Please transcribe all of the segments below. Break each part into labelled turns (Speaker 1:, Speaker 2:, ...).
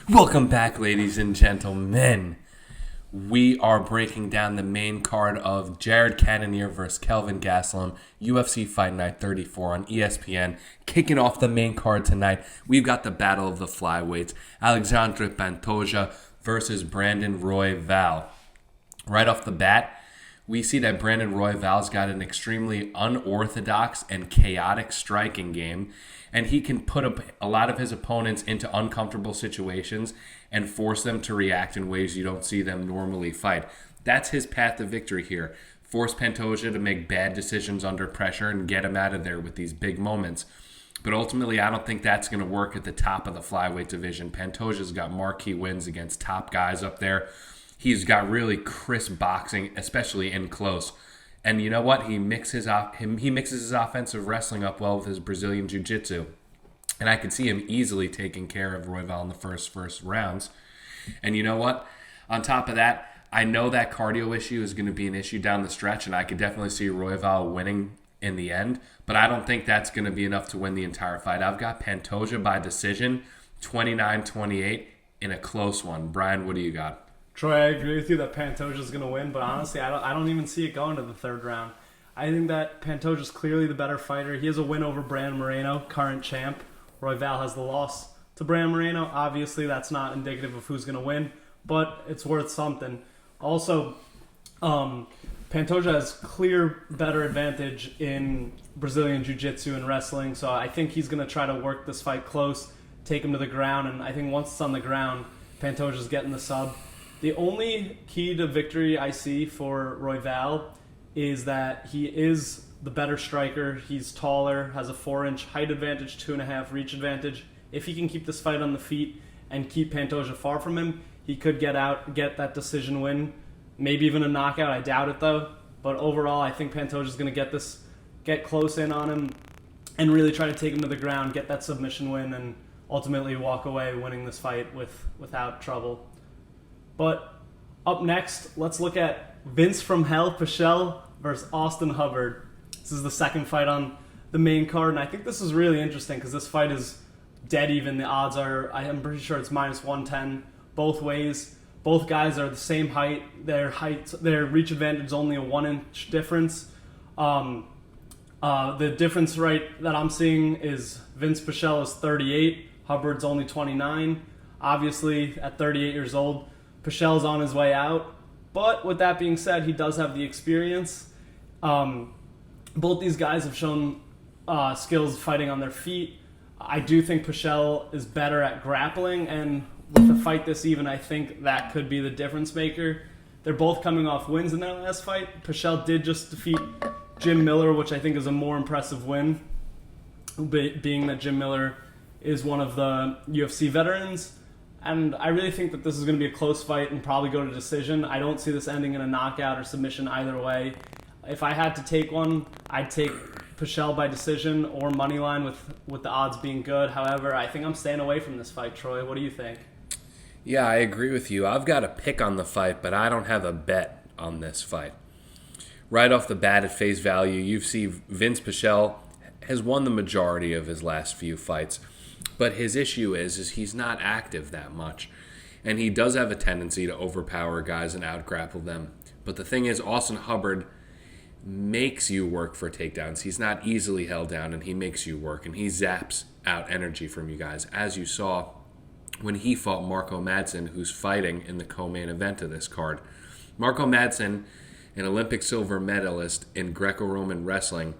Speaker 1: Welcome back, ladies and gentlemen. We are breaking down the main card of Jared Cannonier vs Gastelum, UFC Fight Night 34 on ESPN. Kicking off the main card tonight, we've got the Battle of the Flyweights. Alexandre Pantoja versus Brandon Royval. Right off the bat, we see that Brandon Royval's got an extremely unorthodox and chaotic striking game, and he can put a lot of his opponents into uncomfortable situations and force them to react in ways you don't see them normally fight. That's his path to victory here. Force Pantoja to make bad decisions under pressure and get him out of there with these big moments. But ultimately, I don't think that's going to work at the top of the flyweight division. Pantoja's got marquee wins against top guys up there. He's got really crisp boxing, especially in close. And you know what? He mixes his offensive wrestling up well with his Brazilian jiu-jitsu. And I could see him easily taking care of Royval in the first rounds. And you know what? On top of that, I know that cardio issue is going to be an issue down the stretch, and I could definitely see Royval winning in the end. But I don't think that's going to be enough to win the entire fight. I've got Pantoja by decision, 29-28, in a close one. Brian, what do you got?
Speaker 2: Troy, I agree with you that Pantoja's going to win, but honestly, I don't even see it going to the third round. I think that Pantoja's clearly the better fighter. He has a win over Brandon Moreno, current champ. Royval has the loss to Brandon Moreno. Obviously, that's not indicative of who's going to win, but it's worth something. Also, Pantoja has clear better advantage in Brazilian Jiu-Jitsu and wrestling, so I think he's going to try to work this fight close, take him to the ground, and I think once it's on the ground, Pantoja's getting the sub. The only key to victory I see for Royval is that he is the better striker. He's taller, has a 4-inch height advantage, 2.5 reach advantage. If he can keep this fight on the feet and keep Pantoja far from him, he could get that decision win, maybe even a knockout. I doubt it though. But overall, I think Pantoja's going to get close in on him and really try to take him to the ground, get that submission win, and ultimately walk away winning this fight without trouble. But up next, let's look at Vince from Hell, Pichel versus Austin Hubbard. This is the second fight on the main card, and I think this is really interesting because this fight is dead even. The odds are, I'm pretty sure it's minus 110 both ways. Both guys are the same height. Their reach advantage is only a 1-inch difference. The difference that I'm seeing is Vince Pichel is 38, Hubbard's only 29. Obviously, at 38 years old, Pichel's on his way out. But with that being said, he does have the experience. Both these guys have shown skills fighting on their feet. I do think Pichel is better at grappling, and with the fight this even, I think that could be the difference maker. They're both coming off wins in their last fight. Pichel did just defeat Jim Miller, which I think is a more impressive win, being that Jim Miller is one of the UFC veterans. And I really think that this is going to be a close fight and probably go to decision. I don't see this ending in a knockout or submission either way. If I had to take one, I'd take Pichel by decision or money line with the odds being good. However, I think I'm staying away from this fight. Troy, what do you think?
Speaker 1: Yeah, I agree with you. I've got a pick on the fight, but I don't have a bet on this fight. Right off the bat at face value, you see Vince Pichel has won the majority of his last few fights. But his issue is he's not active that much. And he does have a tendency to overpower guys and outgrapple them. But the thing is, Austin Hubbard makes you work for takedowns. He's not easily held down, and he makes you work. And he zaps out energy from you guys, as you saw when he fought Marco Madsen, who's fighting in the co-main event of this card. Marco Madsen, an Olympic silver medalist in Greco-Roman wrestling,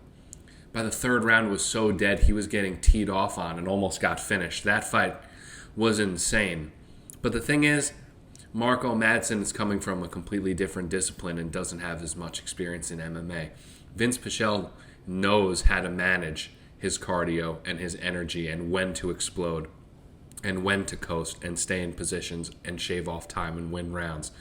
Speaker 1: by the third round was so dead he was getting teed off on and almost got finished. That fight was insane. But the thing is, Marco Madsen is coming from a completely different discipline and doesn't have as much experience in MMA. Vince Pichel knows how to manage his cardio and his energy and when to explode and when to coast and stay in positions and shave off time and win rounds.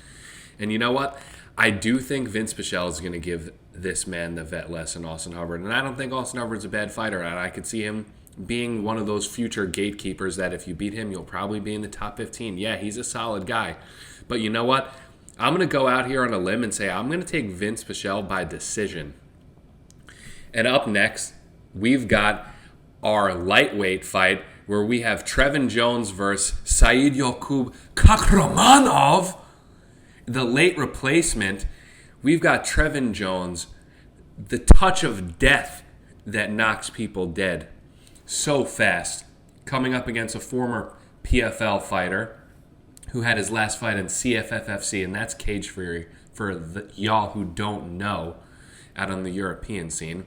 Speaker 1: And you know what? I do think Vince Pichel is going to give this man the vet lesson, Austin Hubbard. And I don't think Austin Hubbard's a bad fighter. And I could see him being one of those future gatekeepers that if you beat him, you'll probably be in the top 15. Yeah, he's a solid guy. But you know what? I'm going to go out here on a limb and say I'm going to take Vince Pichel by decision. And up next, we've got our lightweight fight where we have Trevin Jones versus Said Yokub Kakhramonov, the late replacement. We've got Trevin Jones, the touch of death that knocks people dead so fast, coming up against a former PFL fighter who had his last fight in CFFFC, and that's Cage Fury for y'all who don't know out on the European scene.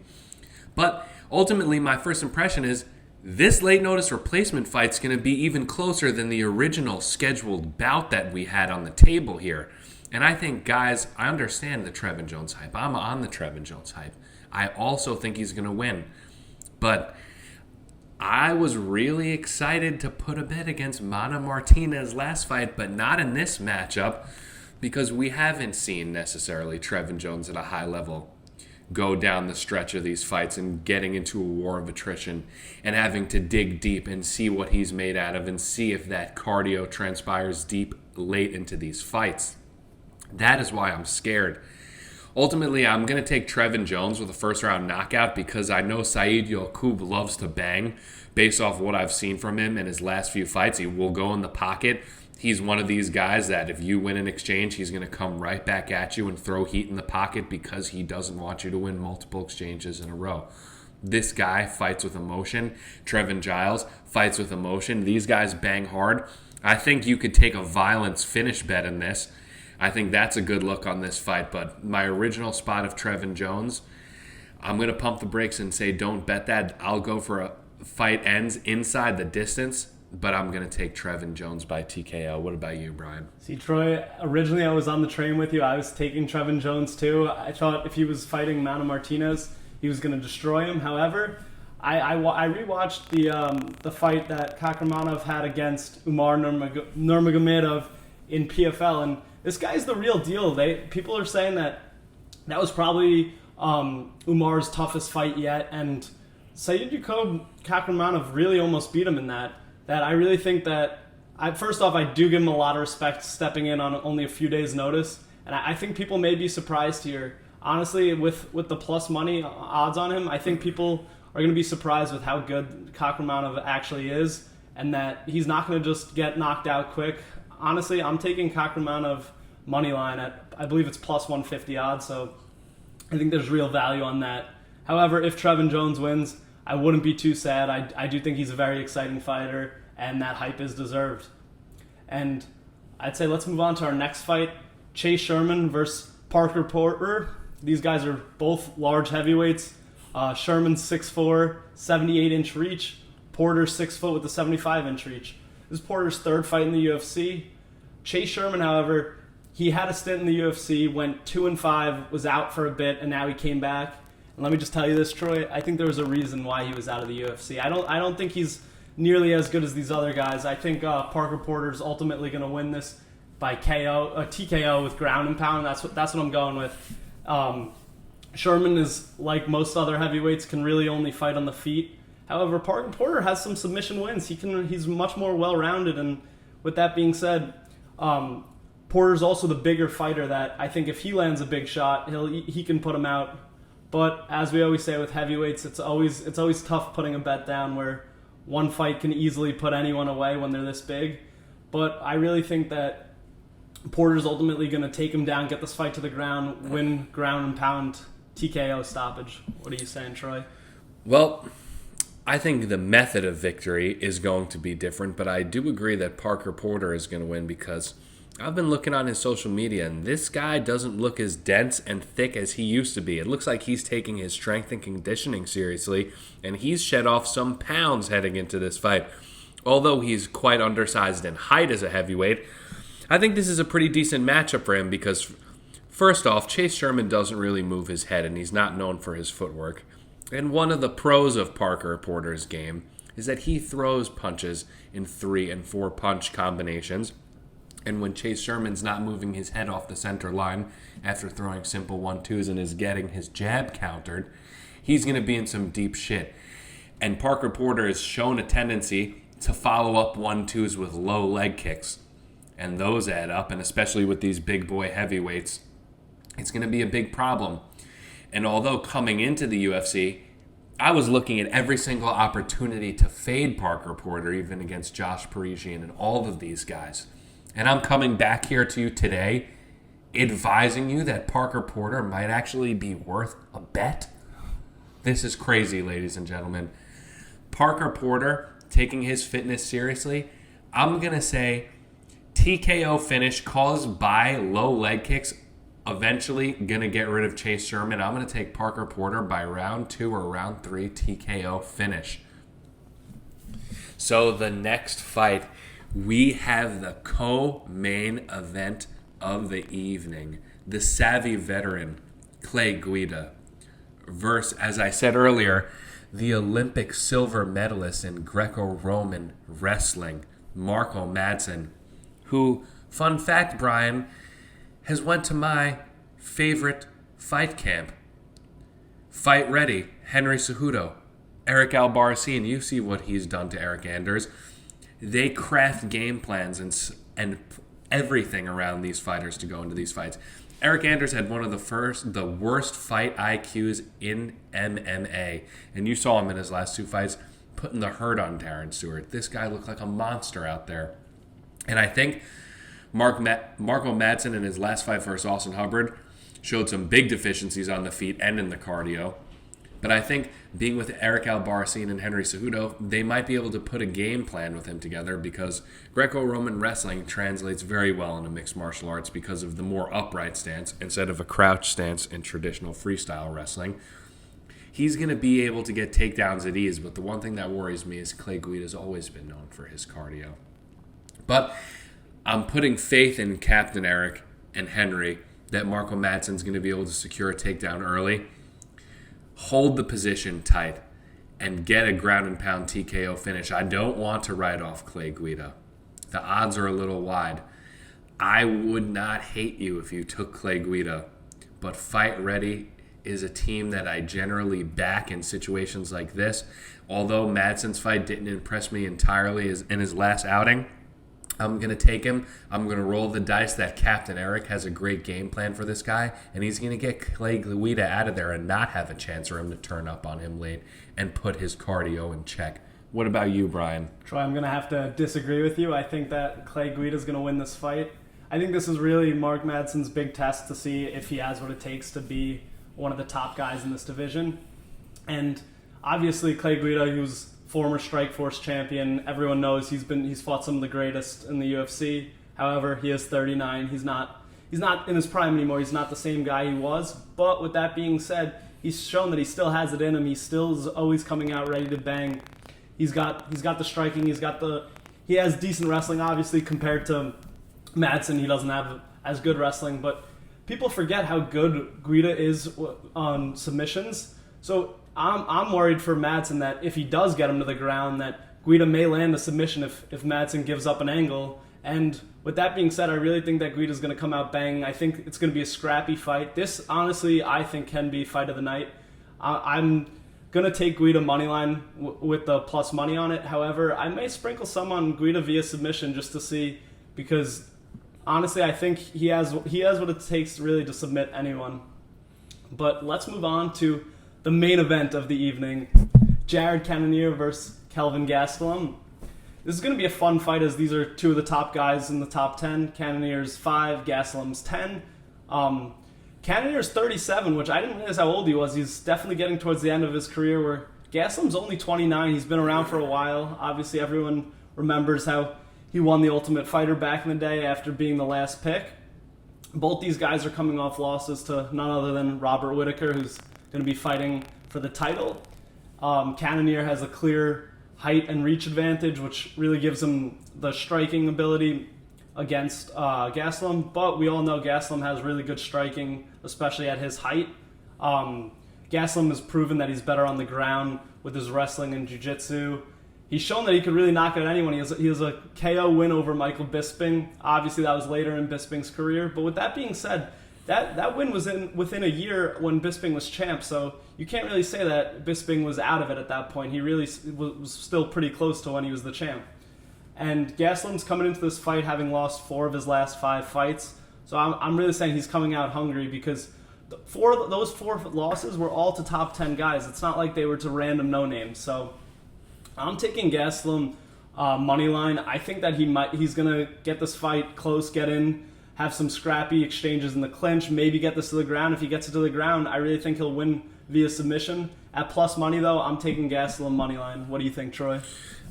Speaker 1: But ultimately, my first impression is this late notice replacement fight's going to be even closer than the original scheduled bout that we had on the table here. And I think, guys, I understand the Trevin Jones hype. I'm on the Trevin Jones hype. I also think he's going to win. But I was really excited to put a bet against Mana Martinez last fight, but not in this matchup, because we haven't seen necessarily Trevin Jones at a high level go down the stretch of these fights and getting into a war of attrition and having to dig deep and see what he's made out of and see if that cardio transpires deep late into these fights. That is why I'm scared. Ultimately, I'm going to take Trevin Jones with a first-round knockout because I know Said Yokub loves to bang. Based off what I've seen from him in his last few fights, he will go in the pocket. He's one of these guys that if you win an exchange, he's going to come right back at you and throw heat in the pocket because he doesn't want you to win multiple exchanges in a row. This guy fights with emotion. Trevin Giles fights with emotion. These guys bang hard. I think you could take a violence finish bet in this. I think that's a good look on this fight, but my original spot of Trevin Jones, I'm going to pump the brakes and say don't bet that. I'll go for a fight ends inside the distance, but I'm going to take Trevin Jones by TKO. What about you, Brian?
Speaker 2: See, Troy, originally I was on the train with you. I was taking Trevin Jones too. I thought if he was fighting Mana Martinez, he was going to destroy him. However, I rewatched the fight that Kakhramonov had against Umar Nurmagomedov in PFL, and this guy's the real deal. People are saying that was probably Umar's toughest fight yet, and Said Yokub Kakhramonov really almost beat him in that. That I really think that, first off, I do give him a lot of respect stepping in on only a few days' notice, and I think people may be surprised here. Honestly, with the plus money odds on him, I think people are going to be surprised with how good Kakhramonov actually is, and that he's not going to just get knocked out quick. Honestly, I'm taking Kakhramonov money line at, I believe it's plus 150 odds, so I think there's real value on that. However, if Trevin Jones wins, I wouldn't be too sad. I do think he's a very exciting fighter, and that hype is deserved. And I'd say let's move on to our next fight, Chase Sherman versus Parker Porter. These guys are both large heavyweights. Sherman's 6'4", 78-inch reach. Porter's 6 foot with a 75-inch reach. This is Porter's third fight in the UFC. Chase Sherman, however, he had a stint in the UFC, went 2-5, was out for a bit, and now he came back. And let me just tell you this, Troy, I think there was a reason why he was out of the UFC. I don't think he's nearly as good as these other guys. I think Parker Porter's ultimately going to win this by TKO with ground and pound. That's what I'm going with. Sherman is, like most other heavyweights, can really only fight on the feet. However, Parker Porter has some submission wins. He's much more well-rounded, and with that being said, Porter's also the bigger fighter that I think if he lands a big shot, he can put him out. But as we always say with heavyweights, it's always tough putting a bet down where one fight can easily put anyone away when they're this big. But I really think that Porter's ultimately going to take him down, get this fight to the ground, win ground and pound TKO stoppage. What are you saying, Troy?
Speaker 1: Well, I think the method of victory is going to be different, but I do agree that Parker Porter is going to win because I've been looking on his social media, and this guy doesn't look as dense and thick as he used to be. It looks like he's taking his strength and conditioning seriously, and he's shed off some pounds heading into this fight. Although he's quite undersized in height as a heavyweight, I think this is a pretty decent matchup for him because, first off, Chase Sherman doesn't really move his head, and he's not known for his footwork. And one of the pros of Parker Porter's game is that he throws punches in 3 and 4 punch combinations. And when Chase Sherman's not moving his head off the center line after throwing simple 1-2s and is getting his jab countered, he's going to be in some deep shit. And Parker Porter has shown a tendency to follow up 1-2s with low leg kicks. And those add up, and especially with these big boy heavyweights, it's going to be a big problem. And although coming into the UFC, I was looking at every single opportunity to fade Parker Porter, even against Josh Parisian and all of these guys. And I'm coming back here to you today advising you that Parker Porter might actually be worth a bet. This is crazy, ladies and gentlemen. Parker Porter taking his fitness seriously. I'm going to say TKO finish caused by low leg kicks. Eventually going to get rid of Chase Sherman. I'm going to take Parker Porter by round 2 or round 3 TKO finish. So the next fight, we have the co-main event of the evening. The savvy veteran, Clay Guida, versus, as I said earlier, the Olympic silver medalist in Greco-Roman wrestling, Marco Madsen, who, fun fact, Brian, has went to my favorite fight camp. Fight Ready, Henry Cejudo, Eric Albarracin. You see what he's done to Eric Anders. They craft game plans and everything around these fighters to go into these fights. Eric Anders had one of the worst fight IQs in MMA. And you saw him in his last 2 fights putting the hurt on Darren Stewart. This guy looked like a monster out there. And I think Marco Madsen in his last fight versus Austin Hubbard showed some big deficiencies on the feet and in the cardio. But I think being with Eric Albarracin and Henry Cejudo, they might be able to put a game plan with him together because Greco-Roman wrestling translates very well into mixed martial arts because of the more upright stance instead of a crouch stance in traditional freestyle wrestling. He's going to be able to get takedowns at ease, but the one thing that worries me is Clay Guida's always been known for his cardio. But I'm putting faith in Captain Eric and Henry that Marco Madsen's going to be able to secure a takedown early, hold the position tight, and get a ground and pound TKO finish. I don't want to write off Clay Guida. The odds are a little wide. I would not hate you if you took Clay Guida, but Fight Ready is a team that I generally back in situations like this. Although Madsen's fight didn't impress me entirely in his last outing, I'm going to take him. I'm going to roll the dice that Captain Eric has a great game plan for this guy, and he's going to get Clay Guida out of there and not have a chance for him to turn up on him late and put his cardio in check. What about you, Brian?
Speaker 2: Troy, I'm going to have to disagree with you. I think that Clay Guida is going to win this fight. I think this is really Mark Madsen's big test to see if he has what it takes to be one of the top guys in this division. And obviously Clay Guida, who's former Strikeforce champion, everyone knows he's fought some of the greatest in the UFC. However, he is 39. He's not in his prime anymore. He's not the same guy he was. But with that being said, he's shown that he still has it in him. He still is always coming out ready to bang. He's got the striking. He has decent wrestling, obviously, compared to Madsen. He doesn't have as good wrestling, but people forget how good Guida is on submissions. So I'm worried for Madsen that if he does get him to the ground, that Guida may land a submission if Madsen gives up an angle. And with that being said, I really think that Guida's going to come out banging. I think it's going to be a scrappy fight. This, honestly, I think can be fight of the night. I'm going to take Guida moneyline with the plus money on it. However, I may sprinkle some on Guida via submission just to see, because honestly, I think he has what it takes really to submit anyone. But let's move on to the main event of the evening, Jared Cannonier versus Kelvin Gastelum. This is going to be a fun fight as these are two of the top guys in the top 10. Cannonier's 5, Gastelum's 10. Cannonier's 37, which I didn't realize how old he was. He's definitely getting towards the end of his career, where Gastelum's only 29. He's been around for a while. Obviously, everyone remembers how he won the Ultimate Fighter back in the day after being the last pick. Both these guys are coming off losses to none other than Robert Whittaker, who's going to be fighting for the title. Cannonier has a clear height and reach advantage, which really gives him the striking ability against Gastelum. But we all know Gastelum has really good striking, especially at his height. Gastelum has proven that he's better on the ground with his wrestling and jiu-jitsu. He's shown that he could really knock out anyone. He has a KO win over Michael Bisping. Obviously, that was later in Bisping's career. But with that being said, that win was within a year when Bisping was champ. So you can't really say that Bisping was out of it at that point. He really was still pretty close to when he was the champ. And Gastelum's coming into this fight having lost 4 of his last 5 fights. So I'm really saying he's coming out hungry, because those four losses were all to top 10 guys. It's not like they were to random no names. So I'm taking Gastelum money line. I think that he's gonna get this fight close, get in, have some scrappy exchanges in the clinch, maybe get this to the ground. If he gets it to the ground, I really think he'll win via submission. At plus money, though, I'm taking Gastelum money line. What do you think, Troy?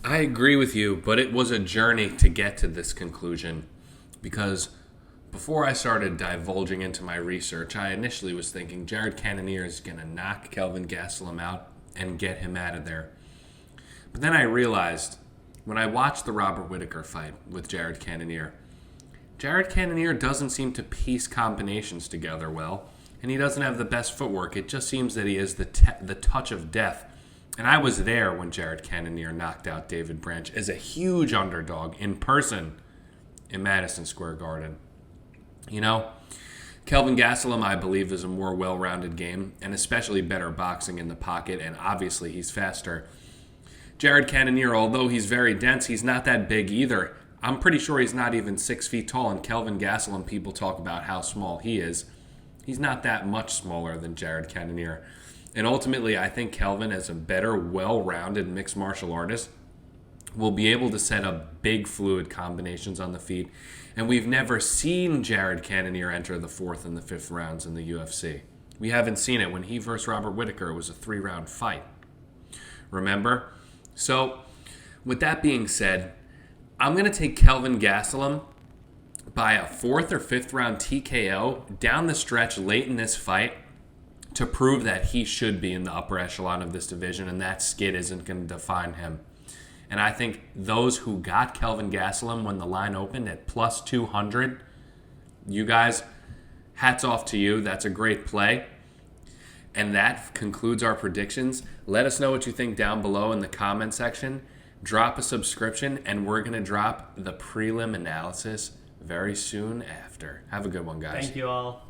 Speaker 1: I agree with you, but it was a journey to get to this conclusion because before I started divulging into my research, I initially was thinking Jared Cannonier is going to knock Kelvin Gastelum out and get him out of there. But then I realized when I watched the Robert Whittaker fight with Jared Cannonier doesn't seem to piece combinations together well, and he doesn't have the best footwork. It just seems that he is the touch of death. And I was there when Jared Cannonier knocked out David Branch as a huge underdog in person in Madison Square Garden. You know, Kelvin Gastelum, I believe, is a more well-rounded game and especially better boxing in the pocket, and obviously he's faster. Jared Cannonier, although he's very dense, he's not that big either. I'm pretty sure he's not even 6 feet tall, and Kelvin Gastelum, people talk about how small he is. He's not that much smaller than Jared Cannonier. And ultimately, I think Kelvin, as a better, well-rounded mixed martial artist, will be able to set up big, fluid combinations on the feet. And we've never seen Jared Cannonier enter the 4th and the 5th rounds in the UFC. We haven't seen it. When he versus Robert Whittaker, it was a 3-round fight. Remember? So, with that being said, I'm going to take Kelvin Gastelum by a 4th or 5th round TKO down the stretch late in this fight to prove that he should be in the upper echelon of this division and that skid isn't going to define him. And I think those who got Kelvin Gastelum when the line opened at plus 200, you guys, hats off to you. That's a great play. And that concludes our predictions. Let us know what you think down below in the comment section. Drop a subscription, and we're going to drop the prelim analysis very soon after. Have a good one, guys.
Speaker 2: Thank you all.